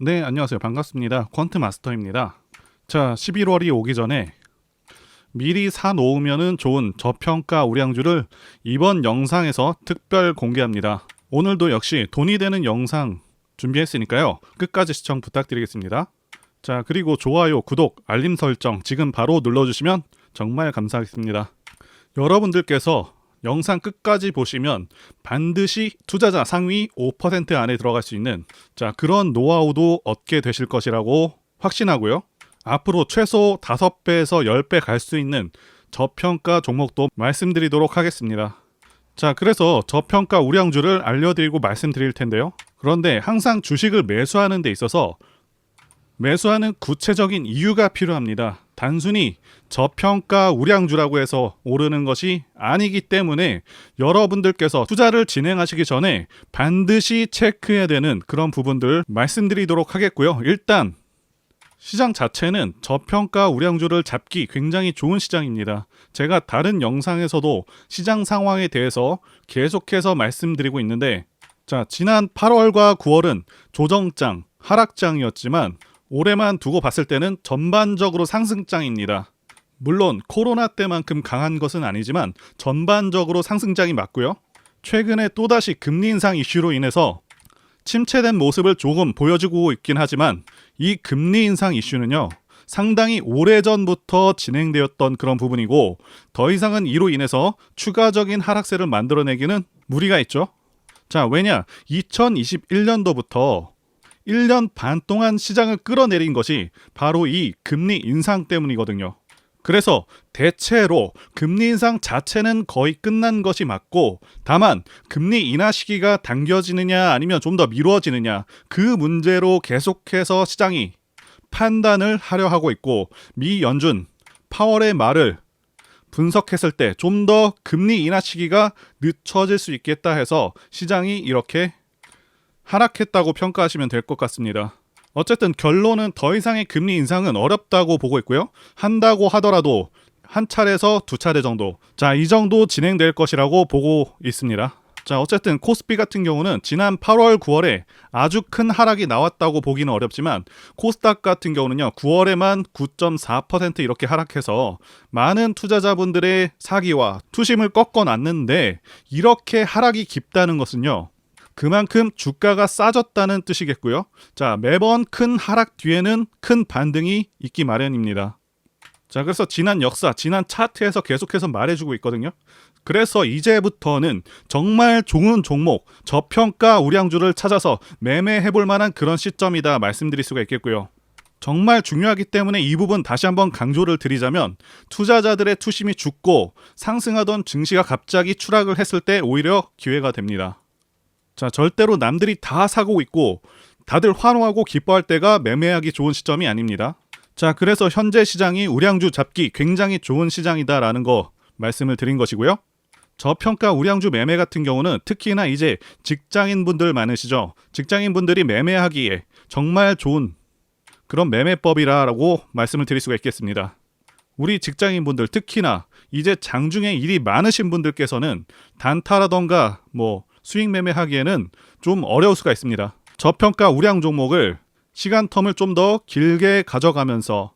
네, 안녕하세요. 반갑습니다. 퀀트 마스터입니다. 자, 11월이 오기 전에 미리 사놓으면 좋은 저평가 우량주를 이번 영상에서 특별 공개합니다. 오늘도 역시 돈이 되는 영상 준비했으니까요. 끝까지 시청 부탁드리겠습니다. 자, 그리고 좋아요, 구독, 알림 설정 지금 바로 눌러주시면 정말 감사하겠습니다. 여러분들께서 영상 끝까지 보시면 반드시 투자자 상위 5% 안에 들어갈 수 있는 그런 노하우도 얻게 되실 것이라고 확신하고요. 앞으로 최소 5배에서 10배 갈 수 있는 저평가 종목도 말씀드리도록 하겠습니다. 자, 그래서 저평가 우량주를 알려드리고 말씀드릴 텐데요. 그런데 항상 주식을 매수하는 데 있어서 매수하는 구체적인 이유가 필요합니다. 단순히 저평가 우량주라고 해서 오르는 것이 아니기 때문에 여러분들께서 투자를 진행하시기 전에 반드시 체크해야 되는 그런 부분들 말씀드리도록 하겠고요. 일단 시장 자체는 저평가 우량주를 잡기 굉장히 좋은 시장입니다. 제가 다른 영상에서도 시장 상황에 대해서 계속해서 말씀드리고 있는데, 지난 8월과 9월은 조정장, 하락장이었지만 올해만 두고 봤을 때는 전반적으로 상승장입니다. 물론 코로나 때만큼 강한 것은 아니지만 전반적으로 상승장이 맞고요. 최근에 또다시 금리 인상 이슈로 인해서 침체된 모습을 조금 보여주고 있긴 하지만 이 금리 인상 이슈는요, 상당히 오래전부터 진행되었던 그런 부분이고 더 이상은 이로 인해서 추가적인 하락세를 만들어내기는 무리가 있죠. 왜냐? 2021년도부터 1년 반 동안 시장을 끌어내린 것이 바로 이 금리 인상 때문이거든요. 그래서 대체로 금리 인상 자체는 거의 끝난 것이 맞고, 다만 금리 인하 시기가 당겨지느냐 아니면 좀 더 미뤄지느냐, 그 문제로 계속해서 시장이 판단을 하려 하고 있고, 미 연준 파월의 말을 분석했을 때 좀 더 금리 인하 시기가 늦춰질 수 있겠다 해서 시장이 이렇게 하락했다고 평가하시면 될 것 같습니다. 어쨌든 결론은 더 이상의 금리 인상은 어렵다고 보고 있고요. 한다고 하더라도 한 차례에서 두 차례 정도, 이 정도 진행될 것이라고 보고 있습니다. 어쨌든 코스피 같은 경우는 지난 8월, 9월에 아주 큰 하락이 나왔다고 보기는 어렵지만 코스닥 같은 경우는요, 9월에만 9.4% 이렇게 하락해서 많은 투자자분들의 사기와 투심을 꺾어놨는데, 이렇게 하락이 깊다는 것은요, 그만큼 주가가 싸졌다는 뜻이겠고요. 매번 큰 하락 뒤에는 큰 반등이 있기 마련입니다. 그래서 지난 역사, 지난 차트에서 계속해서 말해주고 있거든요. 그래서 이제부터는 정말 좋은 종목, 저평가 우량주를 찾아서 매매해볼 만한 그런 시점이다 말씀드릴 수가 있겠고요. 정말 중요하기 때문에 이 부분 다시 한번 강조를 드리자면, 투자자들의 투심이 죽고 상승하던 증시가 갑자기 추락을 했을 때 오히려 기회가 됩니다. 절대로 남들이 다 사고 있고 다들 환호하고 기뻐할 때가 매매하기 좋은 시점이 아닙니다. 그래서 현재 시장이 우량주 잡기 굉장히 좋은 시장이다라는 거 말씀을 드린 것이고요. 저평가 우량주 매매 같은 경우는 특히나 이제 직장인분들 많으시죠. 직장인분들이 매매하기에 정말 좋은 그런 매매법이라고 말씀을 드릴 수가 있겠습니다. 우리 직장인분들, 특히나 이제 장중에 일이 많으신 분들께서는 단타라던가 수익 매매하기에는 좀 어려울 수가 있습니다. 저평가 우량 종목을 시간 텀을 좀 더 길게 가져가면서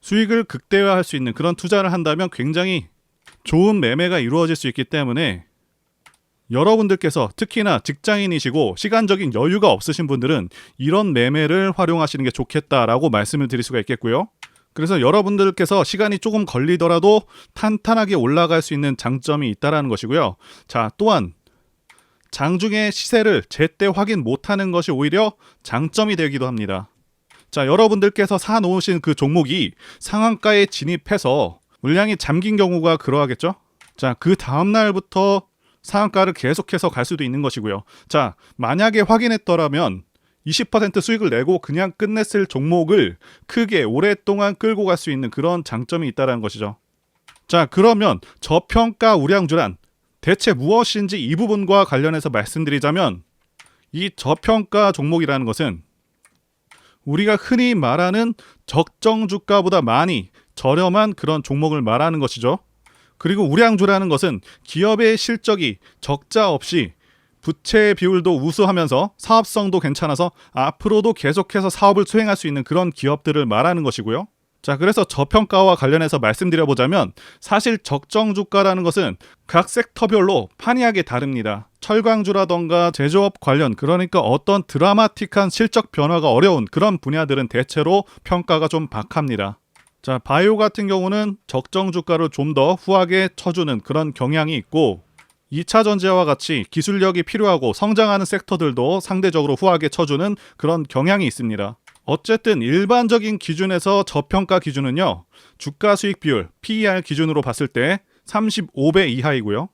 수익을 극대화할 수 있는 그런 투자를 한다면 굉장히 좋은 매매가 이루어질 수 있기 때문에, 여러분들께서 특히나 직장인이시고 시간적인 여유가 없으신 분들은 이런 매매를 활용하시는 게 좋겠다라고 말씀을 드릴 수가 있겠고요. 그래서 여러분들께서 시간이 조금 걸리더라도 탄탄하게 올라갈 수 있는 장점이 있다는 것이고요. 또한 장중의 시세를 제때 확인 못하는 것이 오히려 장점이 되기도 합니다. 여러분들께서 사놓으신 그 종목이 상한가에 진입해서 물량이 잠긴 경우가 그러하겠죠. 그 다음날부터 상한가를 계속해서 갈 수도 있는 것이고요. 만약에 확인했더라면 20% 수익을 내고 그냥 끝냈을 종목을 크게 오랫동안 끌고 갈 수 있는 그런 장점이 있다는 것이죠. 그러면 저평가 우량주란 대체 무엇인지 이 부분과 관련해서 말씀드리자면, 이 저평가 종목이라는 것은 우리가 흔히 말하는 적정 주가보다 많이 저렴한 그런 종목을 말하는 것이죠. 그리고 우량주라는 것은 기업의 실적이 적자 없이 부채 비율도 우수하면서 사업성도 괜찮아서 앞으로도 계속해서 사업을 수행할 수 있는 그런 기업들을 말하는 것이고요. 자, 그래서 저평가와 관련해서 말씀드려보자면 사실 적정 주가라는 것은 각 섹터별로 판이하게 다릅니다. 철강주라던가 제조업 관련, 그러니까 어떤 드라마틱한 실적 변화가 어려운 그런 분야들은 대체로 평가가 좀 박합니다. 자, 바이오 같은 경우는 적정 주가를 좀 더 후하게 쳐주는 그런 경향이 있고, 2차 전지와 같이 기술력이 필요하고 성장하는 섹터들도 상대적으로 후하게 쳐주는 그런 경향이 있습니다. 어쨌든 일반적인 기준에서 저평가 기준은요, 주가 수익 비율 PER 기준으로 봤을 때 35배 이하이고요,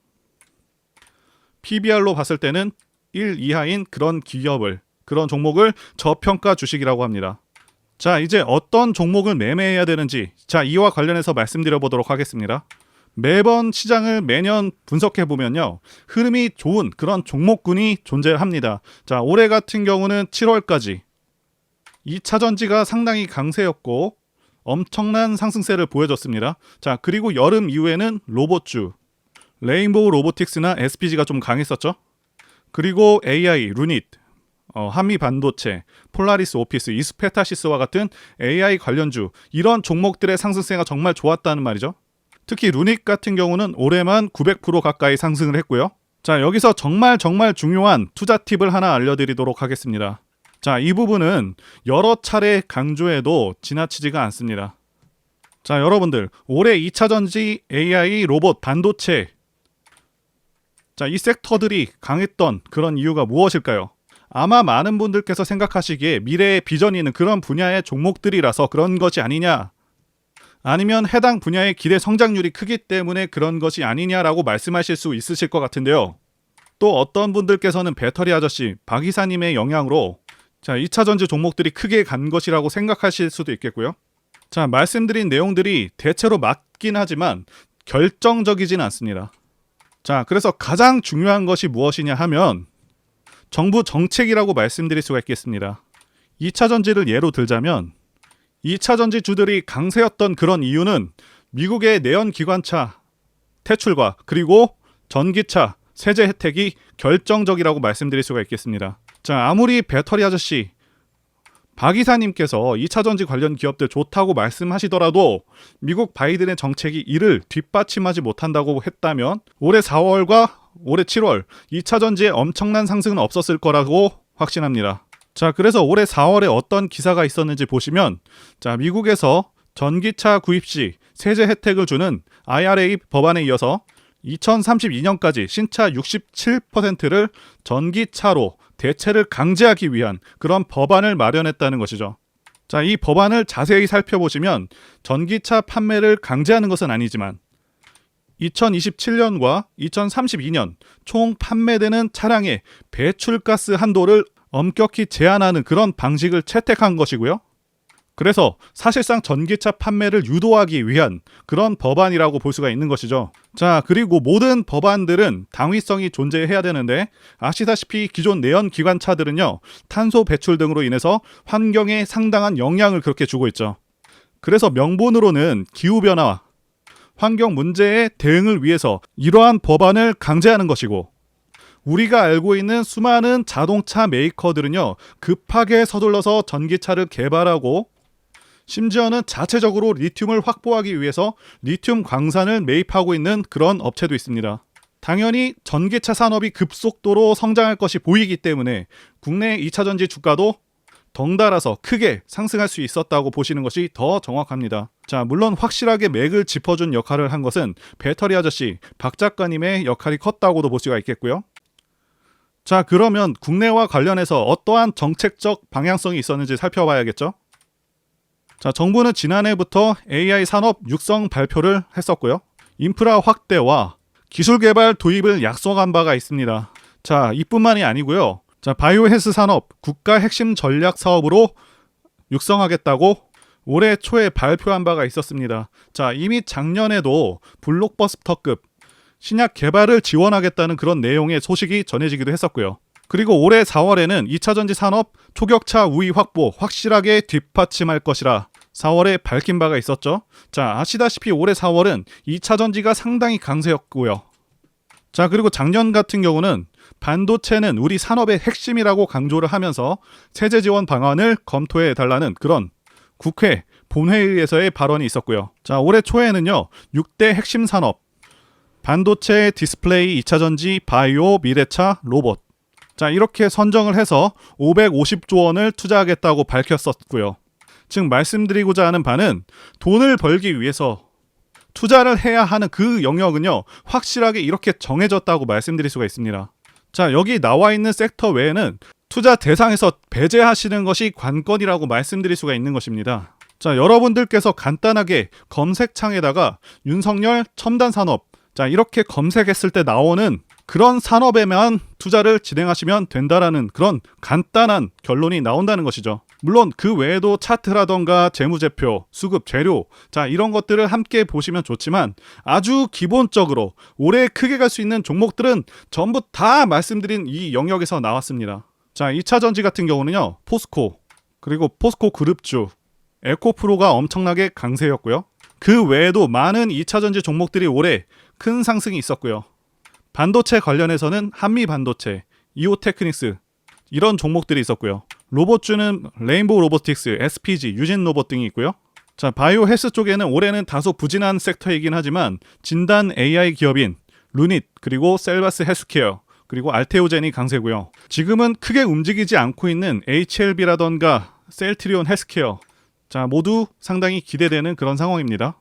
PBR로 봤을 때는 1 이하인 그런 기업을, 그런 종목을 저평가 주식이라고 합니다. 자, 이제 어떤 종목을 매매해야 되는지, 자, 이와 관련해서 말씀드려 보도록 하겠습니다. 매번 시장을 매년 분석해 보면요, 흐름이 좋은 그런 종목군이 존재합니다. 자, 올해 같은 경우는 7월까지 2차 전지가 상당히 강세였고 엄청난 상승세를 보여줬습니다. 자, 그리고 여름 이후에는 로봇주, 레인보우 로보틱스나 SPG가 좀 강했었죠. 그리고 AI, 루닛, 한미 반도체, 폴라리스 오피스, 이스페타시스와 같은 AI 관련주, 이런 종목들의 상승세가 정말 좋았다는 말이죠. 특히 루닛 같은 경우는 올해만 900% 가까이 상승을 했고요. 자, 여기서 정말 중요한 투자 팁을 하나 알려드리도록 하겠습니다. 자, 이 부분은 여러 차례 강조해도 지나치지가 않습니다. 자, 여러분들, 올해 2차전지, AI, 로봇, 반도체, 자, 이 섹터들이 강했던 그런 이유가 무엇일까요? 아마 많은 분들께서 생각하시기에 미래의 비전이 있는 그런 분야의 종목들이라서 그런 것이 아니냐, 아니면 해당 분야의 기대 성장률이 크기 때문에 그런 것이 아니냐라고 말씀하실 수 있으실 것 같은데요. 또 어떤 분들께서는 배터리 아저씨 박 이사님의 영향으로, 자, 2차 전지 종목들이 크게 간 것이라고 생각하실 수도 있겠고요. 자, 말씀드린 내용들이 대체로 맞긴 하지만 결정적이진 않습니다. 자, 그래서 가장 중요한 것이 무엇이냐 하면 정부 정책이라고 말씀드릴 수가 있겠습니다. 2차 전지를 예로 들자면 2차 전지 주들이 강세였던 그런 이유는 미국의 내연기관차 퇴출과 그리고 전기차 세제 혜택이 결정적이라고 말씀드릴 수가 있겠습니다. 자, 아무리 배터리 아저씨 박 이사님께서 2차 전지 관련 기업들 좋다고 말씀하시더라도 미국 바이든의 정책이 이를 뒷받침하지 못한다고 했다면 올해 4월과 올해 7월 2차 전지에 엄청난 상승은 없었을 거라고 확신합니다. 자, 그래서 올해 4월에 어떤 기사가 있었는지 보시면, 자, 미국에서 전기차 구입 시 세제 혜택을 주는 IRA 법안에 이어서 2032년까지 신차 67%를 전기차로 대체를 강제하기 위한 그런 법안을 마련했다는 것이죠. 자, 이 법안을 자세히 살펴보시면 전기차 판매를 강제하는 것은 아니지만 2027년과 2032년 총 판매되는 차량의 배출가스 한도를 엄격히 제한하는 그런 방식을 채택한 것이고요. 그래서 사실상 전기차 판매를 유도하기 위한 그런 법안이라고 볼 수가 있는 것이죠. 자, 그리고 모든 법안들은 당위성이 존재해야 되는데, 아시다시피 기존 내연기관차들은요, 탄소 배출 등으로 인해서 환경에 상당한 영향을 그렇게 주고 있죠. 그래서 명분으로는 기후변화, 환경 문제에 대응을 위해서 이러한 법안을 강제하는 것이고, 우리가 알고 있는 수많은 자동차 메이커들은요, 급하게 서둘러서 전기차를 개발하고 심지어는 자체적으로 리튬을 확보하기 위해서 리튬 광산을 매입하고 있는 그런 업체도 있습니다. 당연히 전기차 산업이 급속도로 성장할 것이 보이기 때문에 국내 2차 전지 주가도 덩달아서 크게 상승할 수 있었다고 보시는 것이 더 정확합니다. 자, 물론 확실하게 맥을 짚어준 역할을 한 것은 배터리 아저씨 박 작가님의 역할이 컸다고도 볼 수가 있겠고요. 자, 그러면 국내와 관련해서 어떠한 정책적 방향성이 있었는지 살펴봐야겠죠. 자, 정부는 지난해부터 AI 산업 육성 발표를 했었고요. 인프라 확대와 기술 개발 도입을 약속한 바가 있습니다. 자, 이뿐만이 아니고요. 자, 바이오 헬스 산업 국가 핵심 전략 사업으로 육성하겠다고 올해 초에 발표한 바가 있었습니다. 자, 이미 작년에도 블록버스터급 신약 개발을 지원하겠다는 그런 내용의 소식이 전해지기도 했었고요. 그리고 올해 4월에는 2차 전지 산업 초격차 우위 확보 확실하게 뒷받침할 것이라 4월에 밝힌 바가 있었죠. 자, 아시다시피 올해 4월은 2차 전지가 상당히 강세였고요. 자, 그리고 작년 같은 경우는 반도체는 우리 산업의 핵심이라고 강조를 하면서 세제 지원 방안을 검토해 달라는 그런 국회 본회의에서의 발언이 있었고요. 자, 올해 초에는요. 6대 핵심 산업 반도체, 디스플레이, 2차 전지, 바이오, 미래차, 로봇. 자, 이렇게 선정을 해서 550조 원을 투자하겠다고 밝혔었고요. 즉 말씀드리고자 하는 바는 돈을 벌기 위해서 투자를 해야 하는 그 영역은요. 확실하게 이렇게 정해졌다고 말씀드릴 수가 있습니다. 자, 여기 나와 있는 섹터 외에는 투자 대상에서 배제하시는 것이 관건이라고 말씀드릴 수가 있는 것입니다. 자, 여러분들께서 간단하게 검색창에다가 윤석열 첨단 산업, 자, 이렇게 검색했을 때 나오는 그런 산업에만 투자를 진행하시면 된다라는 그런 간단한 결론이 나온다는 것이죠. 물론 그 외에도 차트라던가 재무제표, 수급, 재료, 자, 이런 것들을 함께 보시면 좋지만 아주 기본적으로 올해 크게 갈 수 있는 종목들은 전부 다 말씀드린 이 영역에서 나왔습니다. 자, 2차 전지 같은 경우는요. 포스코, 그리고 포스코 그룹주, 에코프로가 엄청나게 강세였고요. 그 외에도 많은 2차 전지 종목들이 올해 큰 상승이 있었고요. 반도체 관련해서는 한미반도체, 이오테크닉스 이런 종목들이 있었고요. 로봇주는 레인보우 로보틱스, SPG, 유진로봇 등이 있고요. 자, 바이오 헬스 쪽에는 올해는 다소 부진한 섹터이긴 하지만 진단 AI 기업인 루닛, 그리고 셀바스 헬스케어, 그리고 알테오젠이 강세고요. 지금은 크게 움직이지 않고 있는 HLB라던가 셀트리온 헬스케어, 자, 모두 상당히 기대되는 그런 상황입니다.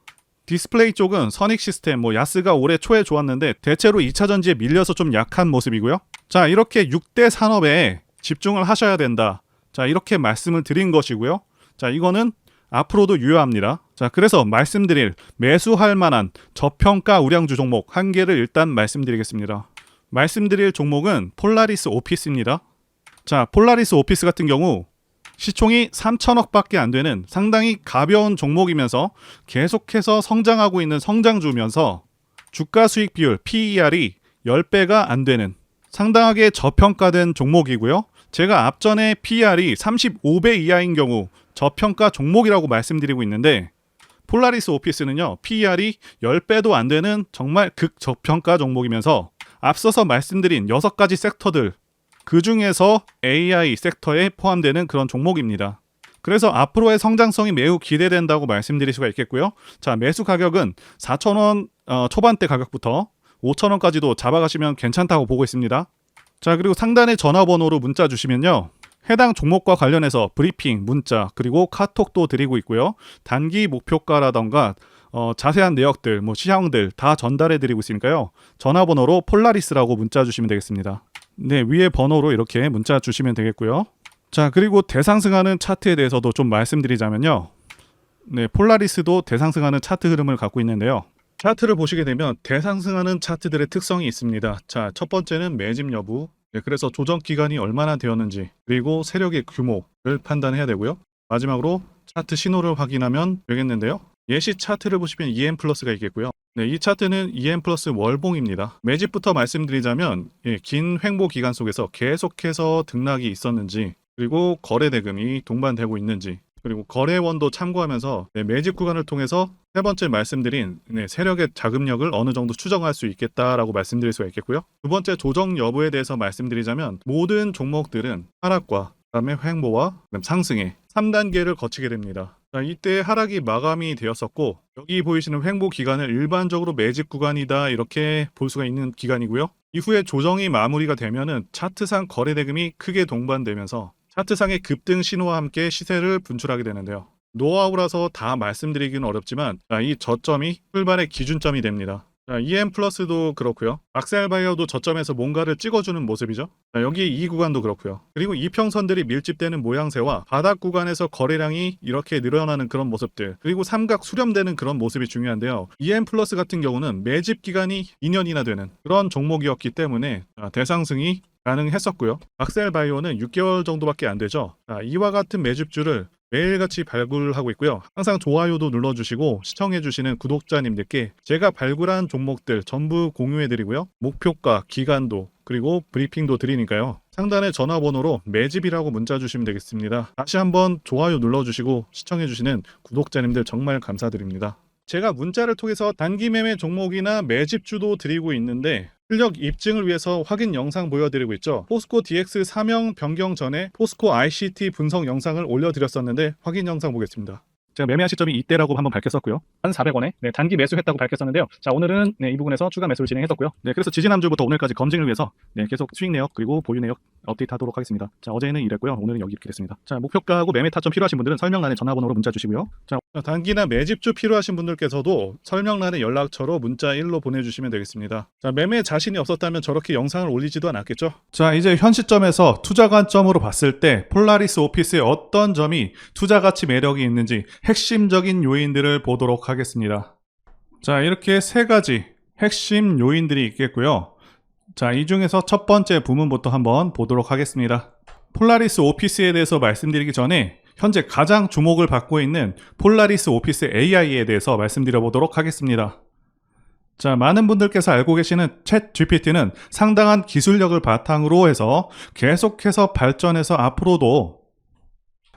디스플레이 쪽은 선익 시스템, 야스가 올해 초에 좋았는데 대체로 2차 전지에 밀려서 좀 약한 모습이고요. 자, 이렇게 6대 산업에 집중을 하셔야 된다. 자, 이렇게 말씀을 드린 것이고요. 자, 이거는 앞으로도 유효합니다. 자, 그래서 말씀드릴 매수할 만한 저평가 우량주 종목 한 개를 일단 말씀드리겠습니다. 말씀드릴 종목은 폴라리스 오피스입니다. 자, 폴라리스 오피스 같은 경우 시총이 3천억밖에 안 되는 상당히 가벼운 종목이면서 계속해서 성장하고 있는 성장주면서 주가 수익 비율 PER이 10배가 안 되는 상당하게 저평가된 종목이고요. 제가 앞전에 PER이 35배 이하인 경우 저평가 종목이라고 말씀드리고 있는데 폴라리스 오피스는요. PER이 10배도 안 되는 정말 극저평가 종목이면서 앞서서 말씀드린 6가지 섹터들 그 중에서 AI 섹터에 포함되는 그런 종목입니다. 그래서 앞으로의 성장성이 매우 기대된다고 말씀드릴 수가 있겠고요. 자, 매수 가격은 4,000원 초반대 가격부터 5,000원까지도 잡아가시면 괜찮다고 보고 있습니다. 자, 그리고 상단의 전화번호로 문자 주시면요. 해당 종목과 관련해서 브리핑, 문자, 그리고 카톡도 드리고 있고요. 단기 목표가라던가 자세한 내역들, 시향들 다 전달해 드리고 있으니까요. 전화번호로 폴라리스라고 문자 주시면 되겠습니다. 네, 위에 번호로 이렇게 문자 주시면 되겠고요. 자, 그리고 대상승하는 차트에 대해서도 좀 말씀드리자면요. 네, 폴라리스도 대상승하는 차트 흐름을 갖고 있는데요. 차트를 보시게 되면 대상승하는 차트들의 특성이 있습니다. 자, 첫 번째는 매집 여부, 네, 그래서 조정 기간이 얼마나 되었는지, 그리고 세력의 규모를 판단해야 되고요. 마지막으로 차트 신호를 확인하면 되겠는데요. 예시 차트를 보시면 EM 플러스가 있겠고요. 네, 이 차트는 EM 플러스 월봉입니다. 매집부터 말씀드리자면 긴 횡보 기간 속에서 계속해서 등락이 있었는지, 그리고 거래 대금이 동반되고 있는지, 그리고 거래원도 참고하면서 매집 구간을 통해서 세 번째 말씀드린 세력의 자금력을 어느 정도 추정할 수 있겠다라고 말씀드릴 수가 있겠고요. 두 번째 조정 여부에 대해서 말씀드리자면 모든 종목들은 하락과 그다음에 횡보와 그다음 상승의 3단계를 거치게 됩니다. 자, 이때 하락이 마감이 되었었고 여기 보이시는 횡보 기간을 일반적으로 매집 구간이다 이렇게 볼 수가 있는 기간이고요. 이후에 조정이 마무리가 되면은 차트상 거래 대금이 크게 동반되면서 차트상의 급등 신호와 함께 시세를 분출하게 되는데요. 노하우라서 다 말씀드리기는 어렵지만 이 저점이 출발의 기준점이 됩니다. 자, EM 플러스도 그렇고요. 악셀바이어도 저점에서 뭔가를 찍어주는 모습이죠. 자, 여기 이 구간도 그렇고요. 그리고 이평선들이 밀집되는 모양새와 바닥 구간에서 거래량이 이렇게 늘어나는 그런 모습들, 그리고 삼각 수렴되는 그런 모습이 중요한데요. EM 플러스 같은 경우는 매집 기간이 2년이나 되는 그런 종목이었기 때문에 대상승이 가능했었고요. 악셀바이오는 6개월 정도밖에 안 되죠. 자, 이와 같은 매집주를 매일같이 발굴하고 있고요. 항상 좋아요도 눌러주시고 시청해주시는 구독자님들께 제가 발굴한 종목들 전부 공유해드리고요. 목표가, 기간도, 그리고 브리핑도 드리니까요. 상단의 전화번호로 매집이라고 문자 주시면 되겠습니다. 다시 한번 좋아요 눌러주시고 시청해주시는 구독자님들 정말 감사드립니다. 제가 문자를 통해서 단기 매매 종목이나 매집주도 드리고 있는데 실력 입증을 위해서 확인 영상 보여드리고 있죠. 포스코 DX 사명 변경 전에 포스코 ICT 분석 영상을 올려드렸었는데 확인 영상 보겠습니다. 제가 매매한 시점이 이때라고 한번 밝혔었고요. 1,400원에 단기 매수했다고 밝혔었는데요. 자, 오늘은 이 부분에서 추가 매수를 진행했었고요. 그래서 지지난주부터 오늘까지 검증을 위해서 계속 수익 내역 그리고 보유 내역 업데이트하도록 하겠습니다. 자, 어제는 이랬고요. 오늘은 여기 이렇게 됐습니다. 자, 목표가하고 매매 타점 필요하신 분들은 설명란에 전화번호로 문자 주시고요. 자, 단기나 매집주 필요하신 분들께서도 설명란에 연락처로 문자 1로 보내주시면 되겠습니다. 자, 매매 자신이 없었다면 저렇게 영상을 올리지도 않았겠죠. 자, 이제 현 시점에서 투자 관점으로 봤을 때 폴라리스 오피스의 어떤 점이 투자 가치 매력이 있는지 핵심적인 요인들을 보도록 하겠습니다. 자, 이렇게 세 가지 핵심 요인들이 있겠고요. 자, 이 중에서 첫 번째 부문부터 한번 보도록 하겠습니다. 폴라리스 오피스에 대해서 말씀드리기 전에 현재 가장 주목을 받고 있는 폴라리스 오피스 AI에 대해서 말씀드려 보도록 하겠습니다. 자, 많은 분들께서 알고 계시는 챗 GPT는 상당한 기술력을 바탕으로 해서 계속해서 발전해서 앞으로도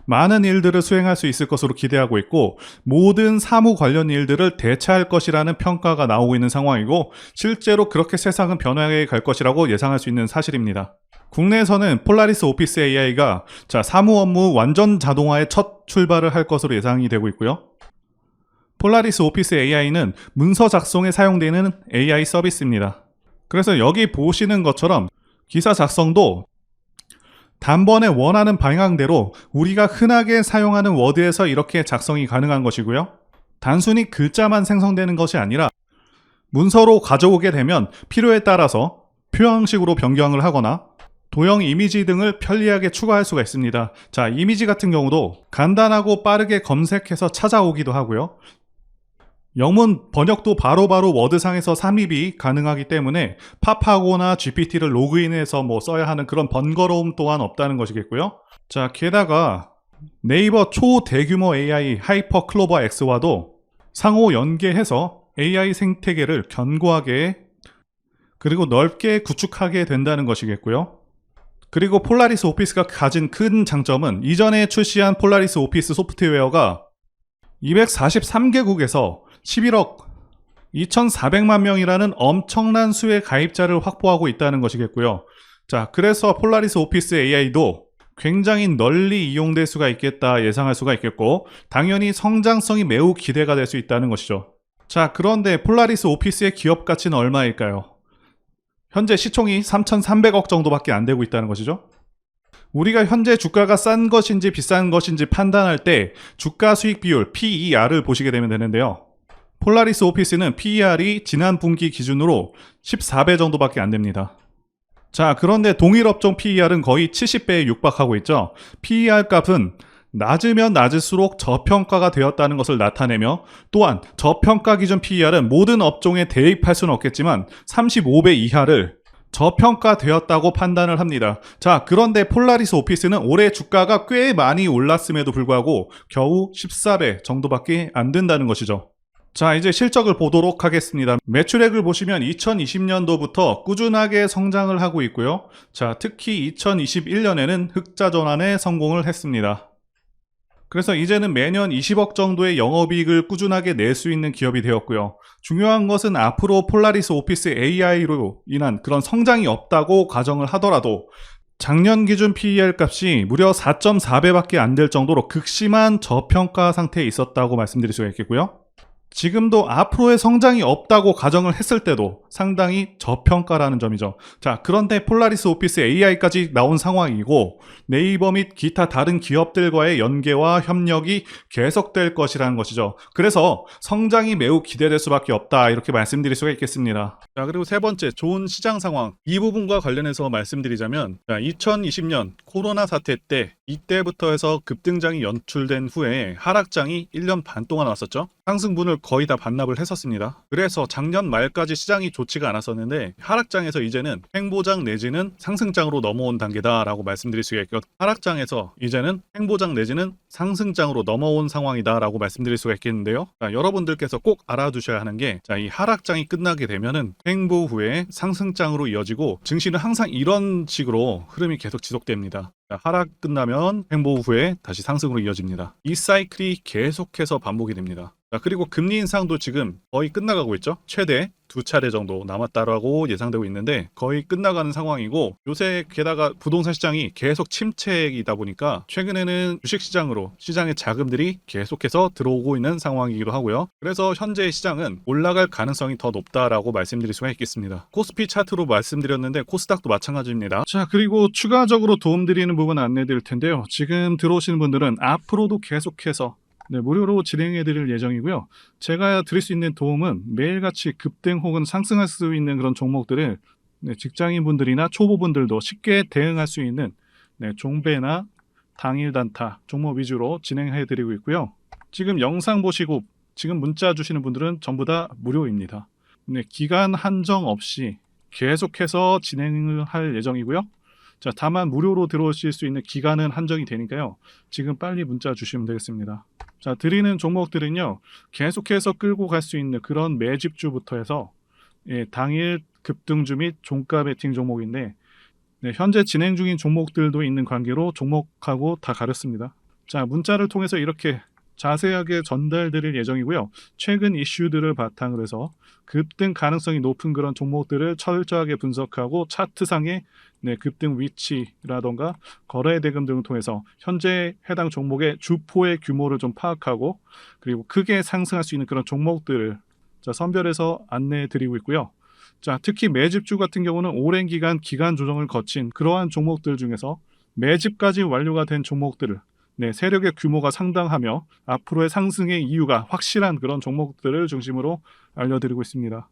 많은 일들을 수행할 수 있을 것으로 기대하고 있고 모든 사무 관련 일들을 대체할 것이라는 평가가 나오고 있는 상황이고 실제로 그렇게 세상은 변화해 갈 것이라고 예상할 수 있는 사실입니다. 국내에서는 폴라리스 오피스 AI가 사무 업무 완전 자동화의 첫 출발을 할 것으로 예상이 되고 있고요. 폴라리스 오피스 AI는 문서 작성에 사용되는 AI 서비스입니다. 그래서 여기 보시는 것처럼 기사 작성도 단번에 원하는 방향대로 우리가 흔하게 사용하는 워드에서 이렇게 작성이 가능한 것이고요. 단순히 글자만 생성되는 것이 아니라 문서로 가져오게 되면 필요에 따라서 표형식으로 변경을 하거나 도형 이미지 등을 편리하게 추가할 수가 있습니다. 자, 이미지 같은 경우도 간단하고 빠르게 검색해서 찾아오기도 하고요. 영문 번역도 바로바로 워드상에서 삽입이 가능하기 때문에 팝하거나 GPT를 로그인해서 써야 하는 그런 번거로움 또한 없다는 것이겠고요. 자, 게다가 네이버 초대규모 AI 하이퍼 클로버 X와도 상호 연계해서 AI 생태계를 견고하게 그리고 넓게 구축하게 된다는 것이겠고요. 그리고 폴라리스 오피스가 가진 큰 장점은 이전에 출시한 폴라리스 오피스 소프트웨어가 243개국에서 11억 2,400만 명이라는 엄청난 수의 가입자를 확보하고 있다는 것이겠고요. 자, 그래서 폴라리스 오피스 AI도 굉장히 널리 이용될 수가 있겠다 예상할 수가 있겠고 당연히 성장성이 매우 기대가 될 수 있다는 것이죠. 자, 그런데 폴라리스 오피스의 기업 가치는 얼마일까요? 현재 시총이 3,300억 정도밖에 안 되고 있다는 것이죠. 우리가 현재 주가가 싼 것인지 비싼 것인지 판단할 때 주가 수익 비율 PER을 보시게 되면 되는데요. 폴라리스 오피스는 PER이 지난 분기 기준으로 14배 정도밖에 안 됩니다. 자, 그런데 동일 업종 PER은 거의 70배에 육박하고 있죠. PER 값은 낮으면 낮을수록 저평가가 되었다는 것을 나타내며 또한 저평가 기준 PER은 모든 업종에 대입할 수는 없겠지만 35배 이하를 저평가되었다고 판단을 합니다. 자, 그런데 폴라리스 오피스는 올해 주가가 꽤 많이 올랐음에도 불구하고 겨우 14배 정도밖에 안 된다는 것이죠. 자, 이제 실적을 보도록 하겠습니다. 매출액을 보시면 2020년도부터 꾸준하게 성장을 하고 있고요. 자, 특히 2021년에는 흑자 전환에 성공을 했습니다. 그래서 이제는 매년 20억 정도의 영업이익을 꾸준하게 낼 수 있는 기업이 되었고요. 중요한 것은 앞으로 폴라리스 오피스 AI로 인한 그런 성장이 없다고 가정을 하더라도 작년 기준 PER 값이 무려 4.4배밖에 안 될 정도로 극심한 저평가 상태에 있었다고 말씀드릴 수가 있겠고요. 지금도 앞으로의 성장이 없다고 가정을 했을 때도 상당히 저평가라는 점이죠. 자, 그런데 폴라리스 오피스 AI까지 나온 상황이고 네이버 및 기타 다른 기업들과의 연계와 협력이 계속될 것이라는 것이죠. 그래서 성장이 매우 기대될 수밖에 없다 이렇게 말씀드릴 수가 있겠습니다. 자, 그리고 세 번째 좋은 시장 상황 이 부분과 관련해서 말씀드리자면 2020년 코로나 사태 때 이때부터 해서 급등장이 연출된 후에 하락장이 1년 반 동안 왔었죠. 상승분을 거의 다 반납을 했었습니다. 그래서 작년 말까지 시장이 좋지가 않았었는데 하락장에서 이제는 횡보장 내지는 상승장으로 넘어온 단계다라고 말씀드릴 수가 있고 하락장에서 이제는 횡보장 내지는 상승장으로 넘어온 상황이다라고 말씀드릴 수가 있겠는데요. 자, 여러분들께서 꼭 알아두셔야 하는 게 이 하락장이 끝나게 되면은 횡보 후에 상승장으로 이어지고 증시는 항상 이런 식으로 흐름이 계속 지속됩니다. 하락 끝나면 행보 후에 다시 상승으로 이어집니다. 이 사이클이 계속해서 반복이 됩니다. 그리고 금리 인상도 지금 거의 끝나가고 있죠. 최대 2차례 정도 남았다라고 예상되고 있는데 거의 끝나가는 상황이고, 요새 게다가 부동산 시장이 계속 침체이다 보니까 최근에는 주식시장으로 시장의 자금들이 계속해서 들어오고 있는 상황이기도 하고요. 그래서 현재 시장은 올라갈 가능성이 더 높다라고 말씀드릴 수가 있겠습니다. 코스피 차트로 말씀드렸는데 코스닥도 마찬가지입니다. 자, 그리고 추가적으로 도움드리는 부분 안내드릴 텐데요. 지금 들어오시는 분들은 앞으로도 계속해서 무료로 진행해드릴 예정이고요. 제가 드릴 수 있는 도움은 매일같이 급등 혹은 상승할 수 있는 그런 종목들을 직장인분들이나 초보분들도 쉽게 대응할 수 있는 종배나 당일 단타 종목 위주로 진행해드리고 있고요. 지금 영상 보시고 지금 문자 주시는 분들은 전부 다 무료입니다. 기간 한정 없이 계속해서 진행을 할 예정이고요. 자, 다만 무료로 들어오실 수 있는 기간은 한정이 되니까요. 지금 빨리 문자 주시면 되겠습니다. 자, 드리는 종목들은요, 계속해서 끌고 갈 수 있는 그런 매집주부터 해서 당일 급등주 및 종가 베팅 종목인데, 현재 진행 중인 종목들도 있는 관계로 종목하고 다 가렸습니다. 자, 문자를 통해서 이렇게 자세하게 전달드릴 예정이고요. 최근 이슈들을 바탕으로 해서 급등 가능성이 높은 그런 종목들을 철저하게 분석하고 차트상의 급등 위치라던가 거래 대금 등을 통해서 현재 해당 종목의 주포의 규모를 좀 파악하고, 그리고 크게 상승할 수 있는 그런 종목들을 선별해서 안내해 드리고 있고요. 자, 특히 매집주 같은 경우는 오랜 기간 조정을 거친 그러한 종목들 중에서 매집까지 완료가 된 종목들을 세력의 규모가 상당하며 앞으로의 상승의 이유가 확실한 그런 종목들을 중심으로 알려드리고 있습니다.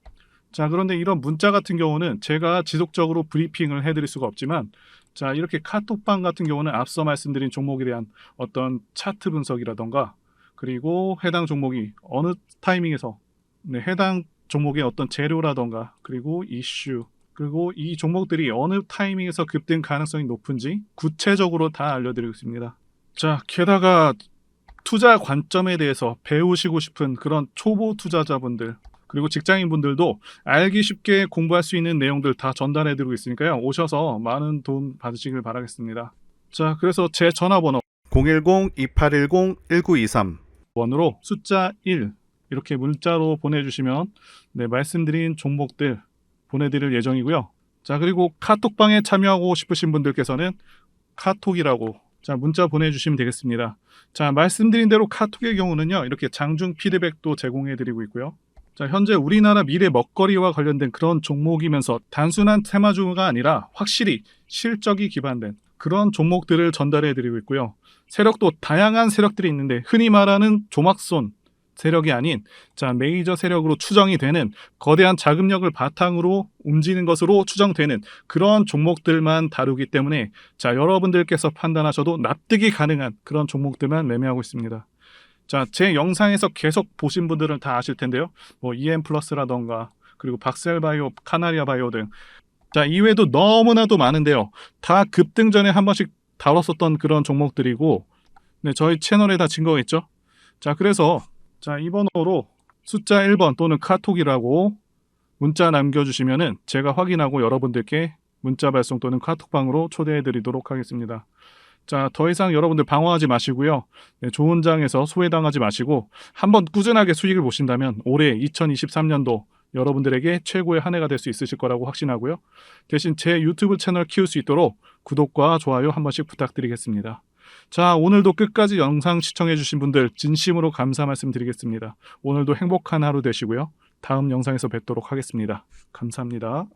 자, 그런데 이런 문자 같은 경우는 제가 지속적으로 브리핑을 해드릴 수가 없지만, 자, 이렇게 카톡방 같은 경우는 앞서 말씀드린 종목에 대한 어떤 차트 분석이라던가, 그리고 해당 종목이 어느 타이밍에서 해당 종목의 어떤 재료라던가, 그리고 이슈, 그리고 이 종목들이 어느 타이밍에서 급등 가능성이 높은지 구체적으로 다 알려드리고 있습니다. 자, 게다가 투자 관점에 대해서 배우시고 싶은 그런 초보 투자자분들, 그리고 직장인분들도 알기 쉽게 공부할 수 있는 내용들 다 전달해드리고 있으니까요. 오셔서 많은 도움 받으시길 바라겠습니다. 자, 그래서 제 전화번호 010-2810-1923 번으로 숫자 1 이렇게 문자로 보내주시면 말씀드린 종목들 보내드릴 예정이고요. 자, 그리고 카톡방에 참여하고 싶으신 분들께서는 카톡이라고 문자 보내주시면 되겠습니다. 자, 말씀드린 대로 카톡의 경우는요, 이렇게 장중 피드백도 제공해드리고 있고요. 자, 현재 우리나라 미래 먹거리와 관련된 그런 종목이면서 단순한 테마주가 아니라 확실히 실적이 기반된 그런 종목들을 전달해드리고 있고요. 세력도 다양한 세력들이 있는데 흔히 말하는 조막손 세력이 아닌 메이저 세력으로 추정이 되는 거대한 자금력을 바탕으로 움직이는 것으로 추정되는 그런 종목들만 다루기 때문에 여러분들께서 판단하셔도 납득이 가능한 그런 종목들만 매매하고 있습니다. 자, 제 영상에서 계속 보신 분들은 다 아실 텐데요. EM플러스라던가 그리고 박셀바이오, 카나리아바이오 등 이외에도 너무나도 많은데요. 다 급등 전에 한 번씩 다뤘었던 그런 종목들이고 저희 채널에 다 증거가 있죠. 자, 그래서 이 번호로 숫자 1번 또는 카톡이라고 문자 남겨주시면은 제가 확인하고 여러분들께 문자 발송 또는 카톡방으로 초대해 드리도록 하겠습니다. 자, 더 이상 여러분들 방황하지 마시고요. 좋은 장에서 소외당하지 마시고 한번 꾸준하게 수익을 보신다면 올해 2023년도 여러분들에게 최고의 한 해가 될 수 있으실 거라고 확신하고요. 대신 제 유튜브 채널 키울 수 있도록 구독과 좋아요 한 번씩 부탁드리겠습니다. 자, 오늘도 끝까지 영상 시청해주신 분들 진심으로 감사 말씀드리겠습니다. 오늘도 행복한 하루 되시고요. 다음 영상에서 뵙도록 하겠습니다. 감사합니다.